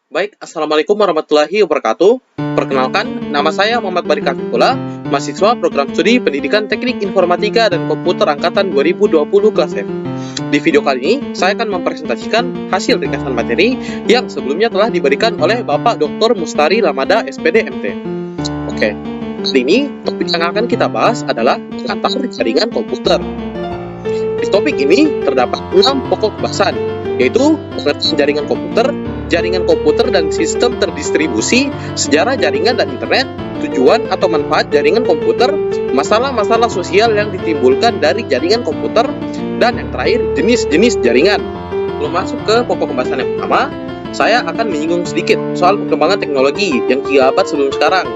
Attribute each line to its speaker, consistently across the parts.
Speaker 1: Baik, Assalamualaikum warahmatullahi wabarakatuh. Perkenalkan, nama saya Muhammad Barik Afiqullah, mahasiswa program studi Pendidikan Teknik Informatika dan Komputer Angkatan 2020 kelas F. Di video kali ini, saya akan mempresentasikan hasil ringkasan materi yang sebelumnya telah diberikan oleh Bapak Dr. Mustari Lamada, SPD, MT. Oke, kali ini topik yang akan kita bahas adalah pengantar jaringan komputer. Di topik ini terdapat 6 pokok bahasan, yaitu pengertian jaringan komputer dan sistem terdistribusi, sejarah jaringan dan internet, tujuan atau manfaat jaringan komputer, masalah-masalah sosial yang ditimbulkan dari jaringan komputer, dan yang terakhir, jenis-jenis jaringan. Sebelum masuk ke pokok pembahasan yang pertama, saya akan menyinggung sedikit soal perkembangan teknologi yang 3 abad sebelum sekarang,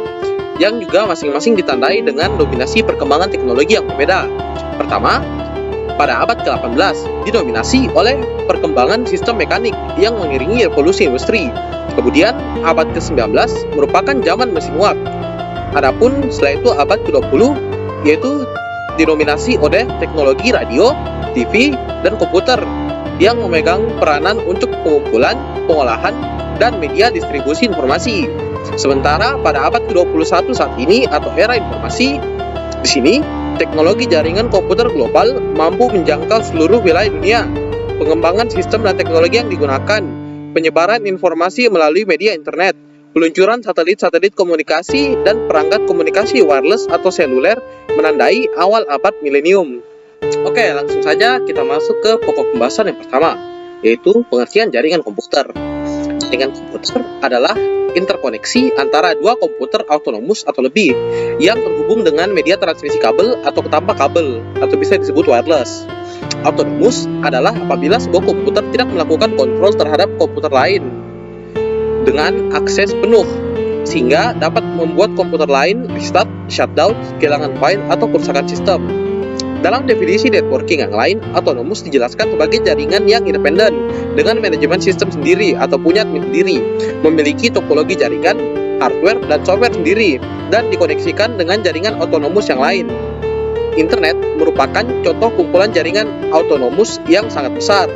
Speaker 1: yang juga masing-masing ditandai dengan dominasi perkembangan teknologi yang berbeda. Pertama, pada abad ke-18 didominasi oleh perkembangan sistem mekanik yang mengiringi revolusi industri. Kemudian abad ke-19 merupakan zaman mesin uap. Adapun setelah itu abad ke-20 yaitu didominasi oleh teknologi radio, TV, dan komputer yang memegang peranan untuk pengumpulan, pengolahan, dan media distribusi informasi. Sementara pada abad ke-21 saat ini atau era informasi, di sini teknologi jaringan komputer global mampu menjangkau seluruh wilayah dunia. Pengembangan sistem dan teknologi yang digunakan, penyebaran informasi melalui media internet, peluncuran satelit-satelit komunikasi, dan perangkat komunikasi wireless atau seluler menandai awal abad milenium. Oke, langsung saja kita masuk ke pokok pembahasan yang pertama, yaitu pengertian jaringan komputer. Jaringan komputer adalah interkoneksi antara dua komputer autonomus atau lebih yang terhubung dengan media transmisi kabel atau tanpa kabel atau bisa disebut wireless. Autonomus adalah apabila sebuah komputer tidak melakukan kontrol terhadap komputer lain dengan akses penuh sehingga dapat membuat komputer lain restart, shutdown, kehilangan file, atau kerusakan sistem. Dalam definisi networking yang lain, autonomus dijelaskan sebagai jaringan yang independen dengan manajemen sistem sendiri atau punya admin sendiri, memiliki topologi jaringan, hardware, dan software sendiri, dan dikoneksikan dengan jaringan autonomus yang lain. Internet merupakan contoh kumpulan jaringan autonomus yang sangat besar.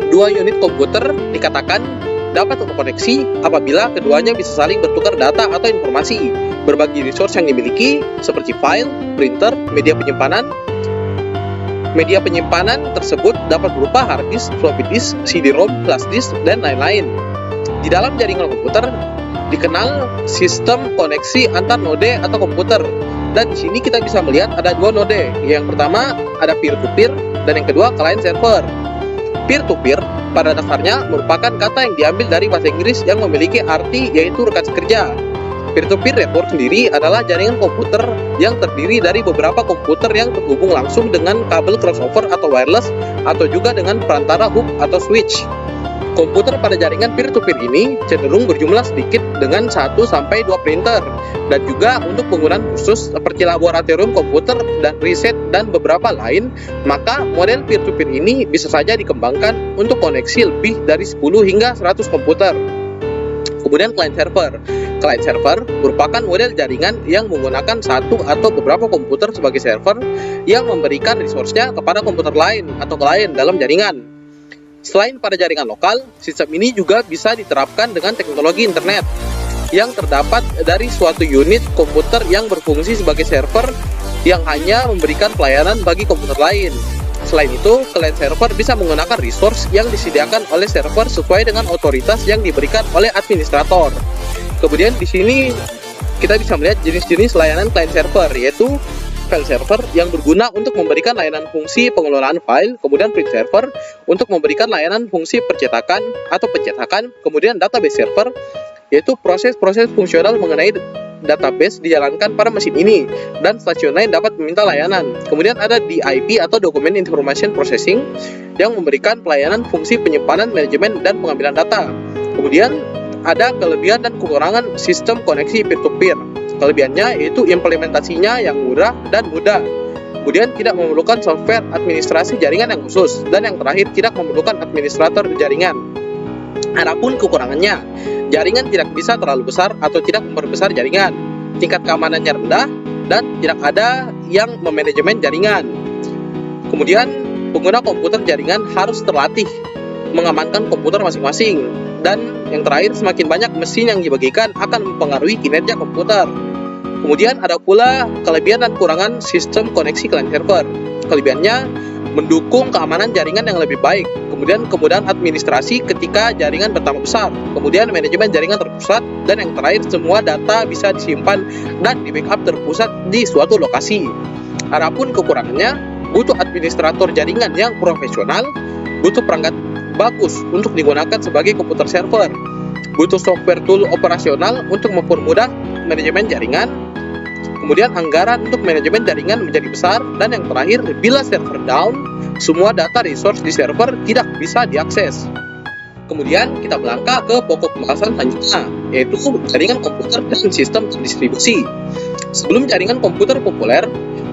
Speaker 1: Dua unit komputer dikatakan dapat terkoneksi apabila keduanya bisa saling bertukar data atau informasi, berbagi resource yang dimiliki seperti file, printer, media penyimpanan. Media penyimpanan tersebut dapat berupa hard disk, floppy disk, CD-ROM, flash disk, dan lain-lain. Di dalam jaringan komputer dikenal sistem koneksi antar node atau komputer. Dan di sini kita bisa melihat ada dua node. Yang pertama ada peer-to-peer dan yang kedua client server. Peer-to-peer pada dasarnya merupakan kata yang diambil dari bahasa Inggris yang memiliki arti yaitu rekan sekerja. Peer-to-peer network sendiri adalah jaringan komputer yang terdiri dari beberapa komputer yang terhubung langsung dengan kabel crossover atau wireless atau juga dengan perantara hub atau switch. Komputer pada jaringan peer-to-peer ini cenderung berjumlah sedikit dengan 1-2 printer dan juga untuk penggunaan khusus seperti laboratorium komputer dan riset dan beberapa lain, maka model peer-to-peer ini bisa saja dikembangkan untuk koneksi lebih dari 10 hingga 100 komputer. Kemudian client server. Client server merupakan model jaringan yang menggunakan satu atau beberapa komputer sebagai server yang memberikan resource-nya kepada komputer lain atau klien dalam jaringan. Selain pada jaringan lokal, sistem ini juga bisa diterapkan dengan teknologi internet yang terdapat dari suatu unit komputer yang berfungsi sebagai server yang hanya memberikan pelayanan bagi komputer lain. Selain itu, client server bisa menggunakan resource yang disediakan oleh server sesuai dengan otoritas yang diberikan oleh administrator. Kemudian di sini kita bisa melihat jenis-jenis layanan client server, yaitu file server yang berguna untuk memberikan layanan fungsi pengelolaan file, kemudian print server untuk memberikan layanan fungsi percetakan atau pencetakan, kemudian database server yaitu proses-proses fungsional mengenai database dijalankan pada mesin ini, dan stasiun lain dapat meminta layanan. Kemudian ada DIP atau Document Information Processing yang memberikan pelayanan fungsi penyimpanan, manajemen, dan pengambilan data. Kemudian ada kelebihan dan kekurangan sistem koneksi peer-to-peer. Kelebihannya yaitu implementasinya yang murah dan mudah. Kemudian tidak memerlukan software administrasi jaringan yang khusus. Dan yang terakhir, tidak memerlukan administrator jaringan. Adapun kekurangannya, jaringan tidak bisa terlalu besar atau tidak memperbesar jaringan. Tingkat keamanannya rendah dan tidak ada yang memanajemen jaringan. Kemudian, pengguna komputer jaringan harus terlatih mengamankan komputer masing-masing. Dan yang terakhir, semakin banyak mesin yang dibagikan akan mempengaruhi kinerja komputer. Kemudian ada pula kelebihan dan kurangan sistem koneksi client server. Kelebihannya mendukung keamanan jaringan yang lebih baik, kemudian kemudahan administrasi ketika jaringan bertambah besar, kemudian manajemen jaringan terpusat, dan yang terakhir, semua data bisa disimpan dan di backup terpusat di suatu lokasi. Adapun kekurangannya, butuh administrator jaringan yang profesional, butuh perangkat bagus untuk digunakan sebagai komputer server, butuh software tool operasional untuk mempermudah manajemen jaringan, kemudian anggaran untuk manajemen jaringan menjadi besar, dan yang terakhir, bila server down, semua data resource di server tidak bisa diakses. Kemudian kita melangkah ke pokok pembahasan selanjutnya, yaitu jaringan komputer dan sistem distribusi. Sebelum jaringan komputer populer,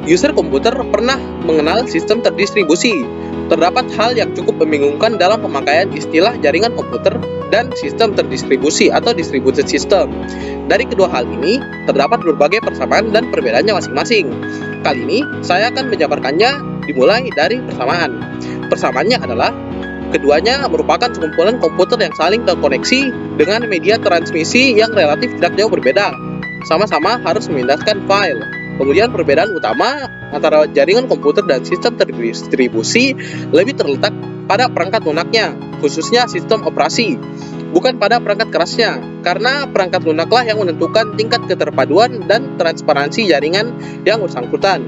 Speaker 1: user komputer pernah mengenal sistem terdistribusi. Terdapat hal yang cukup membingungkan dalam pemakaian istilah jaringan komputer dan sistem terdistribusi atau distributed system. Dari kedua hal ini, terdapat berbagai persamaan dan perbedaannya masing-masing. Kali ini, saya akan menjabarkannya dimulai dari persamaan. Persamaannya adalah, keduanya merupakan sekumpulan komputer yang saling terkoneksi dengan media transmisi yang relatif tidak jauh berbeda. Sama-sama harus memindahkan file. Kemudian perbedaan utama antara jaringan komputer dan sistem terdistribusi lebih terletak pada perangkat lunaknya, khususnya sistem operasi, bukan pada perangkat kerasnya, karena perangkat lunaklah yang menentukan tingkat keterpaduan dan transparansi jaringan yang bersangkutan.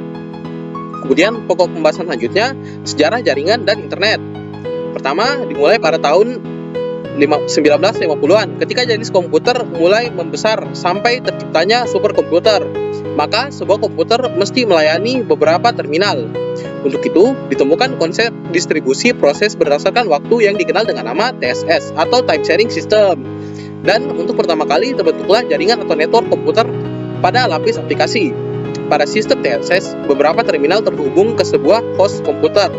Speaker 1: Kemudian pokok pembahasan selanjutnya, sejarah jaringan dan internet. Pertama, dimulai pada tahun 1950-an, ketika jenis komputer mulai membesar sampai terciptanya superkomputer. Maka sebuah komputer mesti melayani beberapa terminal. Untuk itu, ditemukan konsep distribusi proses berdasarkan waktu yang dikenal dengan nama TSS atau Time Sharing System. Dan untuk pertama kali terbentuklah jaringan atau network komputer pada lapis aplikasi. Pada sistem TSS, beberapa terminal terhubung ke sebuah host komputer.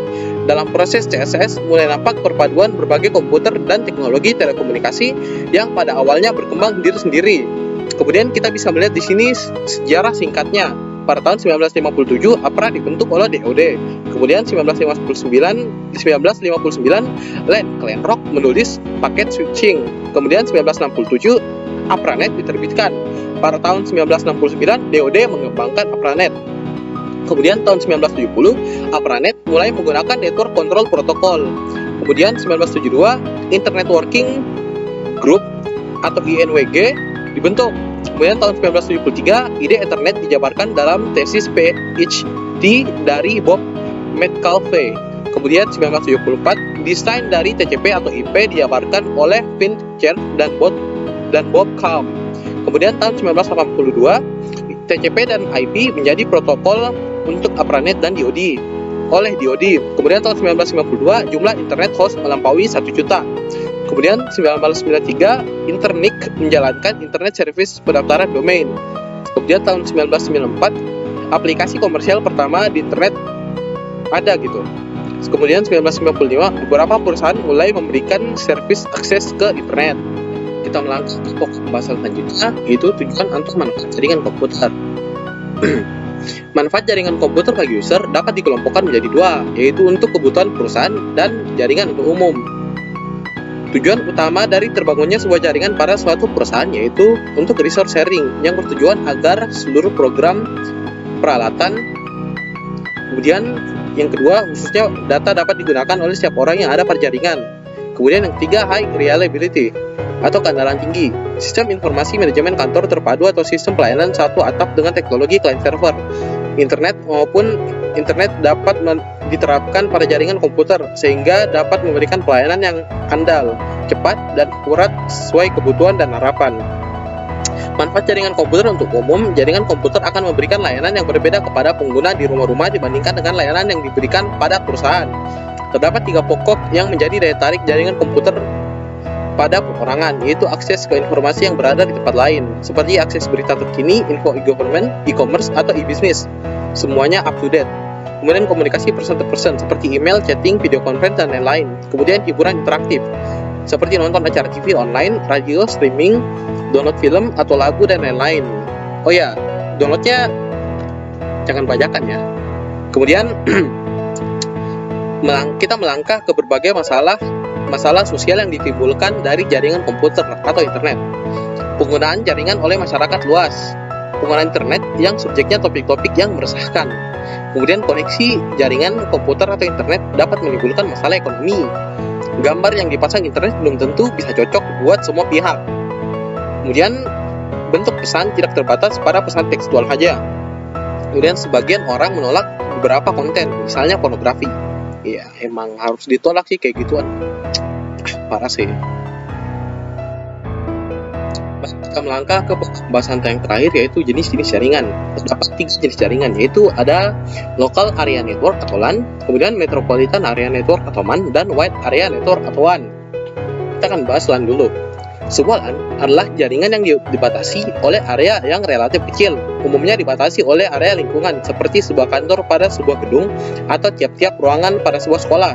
Speaker 1: Dalam proses TSS, mulai nampak perpaduan berbagai komputer dan teknologi telekomunikasi yang pada awalnya berkembang sendiri. Kemudian kita bisa melihat di sini sejarah singkatnya. Pada tahun 1957, APRA dibentuk oleh DoD. Kemudian 1959, Len Klenrock menulis paket switching. Kemudian 1967, APRANET diterbitkan. Pada tahun 1969, DoD mengembangkan APRANET. Kemudian tahun 1970, APRANET mulai menggunakan Network Control Protocol. Kemudian 1972, Internet Working Group atau INWG dibentuk. Kemudian tahun 1973, ide Ethernet dijabarkan dalam tesis PhD dari Bob Metcalfe. Kemudian 1974, desain dari TCP atau IP dijabarkan oleh Vint Cerf dan Bob Kahm. Kemudian tahun 1982, TCP dan IP menjadi protokol untuk APRANET dan DoD oleh DoD. Kemudian tahun 1952, jumlah internet host melampaui 1 juta. Kemudian 1993, Internik menjalankan internet service pendaftaran domain. Kemudian tahun 1994, aplikasi komersial pertama di internet ada gitu. Kemudian 1995, beberapa perusahaan mulai memberikan service akses ke internet. Kita melangkah ke pokok pembahasan selanjutnya, yaitu tujuan atau manfaat jaringan komputer. Manfaat jaringan komputer bagi user dapat dikelompokkan menjadi dua, yaitu untuk kebutuhan perusahaan dan jaringan untuk umum. Tujuan utama dari terbangunnya sebuah jaringan pada suatu perusahaan yaitu untuk resource sharing yang bertujuan agar seluruh program, peralatan, kemudian yang kedua khususnya data dapat digunakan oleh setiap orang yang ada pada jaringan. Kemudian yang ketiga, high reliability atau keandalan tinggi, sistem informasi manajemen kantor terpadu atau sistem pelayanan satu atap dengan teknologi client server. Internet maupun internet dapat diterapkan pada jaringan komputer sehingga dapat memberikan pelayanan yang andal, cepat, dan akurat sesuai kebutuhan dan harapan. Manfaat jaringan komputer untuk umum, jaringan komputer akan memberikan layanan yang berbeda kepada pengguna di rumah-rumah dibandingkan dengan layanan yang diberikan pada perusahaan. Terdapat 3 pokok yang menjadi daya tarik jaringan komputer pada perorangan, yaitu akses ke informasi yang berada di tempat lain, seperti akses berita terkini, info e-government, e-commerce, atau e-business. Semuanya up to date. Kemudian komunikasi person to person, seperti email, chatting, video conference, dan lain-lain. Kemudian hiburan interaktif, seperti nonton acara TV online, radio, streaming, download film atau lagu, dan lain-lain. Oh ya, downloadnya jangan bajakan ya. Kemudian kita melangkah ke berbagai masalah masalah sosial yang ditimbulkan dari jaringan komputer atau internet. Penggunaan jaringan oleh masyarakat luas. Penggunaan internet yang subjeknya topik-topik yang meresahkan. Kemudian koneksi jaringan komputer atau internet dapat menimbulkan masalah ekonomi. Gambar yang dipasang internet belum tentu bisa cocok buat semua pihak. Kemudian bentuk pesan tidak terbatas pada pesan tekstual saja. Kemudian sebagian orang menolak beberapa konten, misalnya pornografi. Ya, emang harus ditolak sih kayak gituan. Parah sih. Kita melangkah ke pembahasan yang terakhir, yaitu jenis-jenis jaringan. Terdapat 3 jenis jaringan, yaitu ada Local Area Network atau LAN, kemudian Metropolitan Area Network atau MAN, dan Wide Area Network atau WAN. Kita akan bahas LAN dulu. Sebuah LAN adalah jaringan yang dibatasi oleh area yang relatif kecil, umumnya dibatasi oleh area lingkungan, seperti sebuah kantor pada sebuah gedung atau tiap-tiap ruangan pada sebuah sekolah.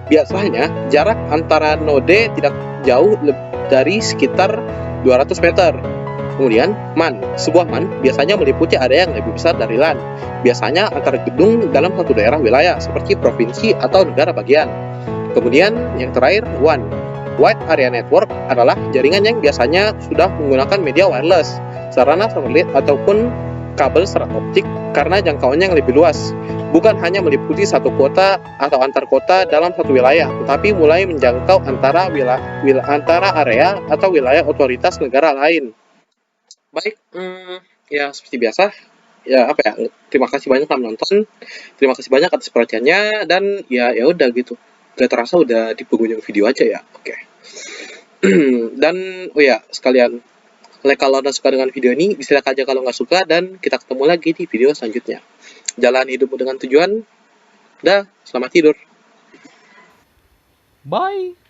Speaker 1: Biasanya, jarak antara node tidak jauh dari sekitar 200 meter. Kemudian, MAN. Sebuah MAN biasanya meliputi area yang lebih besar dari LAN, biasanya antar gedung dalam satu daerah wilayah, seperti provinsi atau negara bagian. Kemudian, yang terakhir, WAN. Wide Area Network adalah jaringan yang biasanya sudah menggunakan media wireless, sarana satelit ataupun kabel serat optik karena jangkauannya yang lebih luas. Bukan hanya meliputi satu kota atau antar kota dalam satu wilayah, tetapi mulai menjangkau antara area atau wilayah otoritas negara lain. Baik, ya seperti biasa, ya apa ya? Terima kasih banyak telah menonton, terima kasih banyak atas perhatiannya, dan ya udah gitu. Gak terasa udah di penghujung video aja ya. Oke. Dan oh ya, sekalian like kalau anda suka dengan video ini, dislike aja kalau nggak suka, dan kita ketemu lagi di video selanjutnya. Jalan hidupmu dengan tujuan. Dah, selamat tidur.
Speaker 2: Bye.